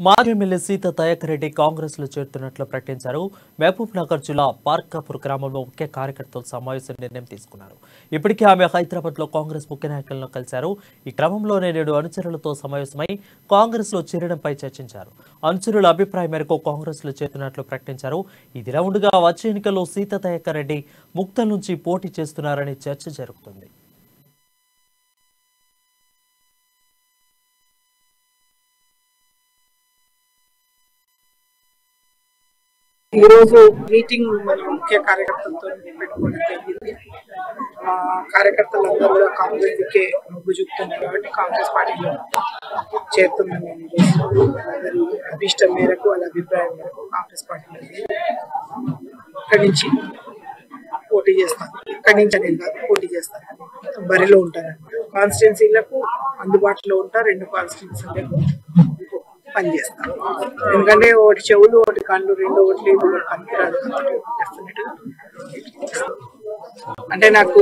మాజీ ఎమ్మెల్యే సీత దయాకర్ రెడ్డి కాంగ్రెస్ లో చేరుతున్నట్లు ప్రకటించారు. మహబూబ్ నగర్ జిల్లా పార్కాపూర్ గ్రామంలో ముఖ్య కార్యకర్తల సమావేశం నిర్ణయం తీసుకున్నారు. ఇప్పటికే ఆమె హైదరాబాద్ లో కాంగ్రెస్ ముఖ్య నాయకులను కలిశారు. ఈ క్రమంలోనే నేడు అనుచరులతో సమావేశమై కాంగ్రెస్ లో చేరడంపై చర్చించారు. అనుచరుల అభిప్రాయం మేరకు కాంగ్రెస్ లో చేరుతున్నట్లు ప్రకటించారు. ఇదిలా ఉండగా వచ్చే ఎన్నికల్లో సీత దయాకర్ రెడ్డి ముక్తల్ నుంచి పోటీ చేస్తున్నారని చర్చ జరుగుతుంది. ఈ రోజు మీటింగ్ ముఖ్య కార్యకర్తలతో పెట్టుకోవడం జరిగింది. కార్యకర్తలందరూ కూడా కాంగ్రెస్ కే మొగ్గు చూపుతున్నారు కాబట్టి కాంగ్రెస్ పార్టీలో చేరుతున్నాం. అందరి అభిష్టం మేరకు వాళ్ళ అభిప్రాయం మేరకు కాంగ్రెస్ పార్టీలో ఇక్కడి నుంచి పోటీ చేస్తాను. ఇక్కడి నుంచి అనేది కాదు, పోటీ చేస్తాను. బరిలో ఉంటాను. కాన్స్టిట్యున్సీలకు అందుబాటులో ఉంటా. 2 కాన్స్టిట్యున్సీలకు పనిచేస్తాను. ఎందుకంటే ఒకటి చెవులు, ఒకటి కళ్ళు, 2 ఓట్లు పనికిరాదు. డెఫినెట్ గా అంటే నాకు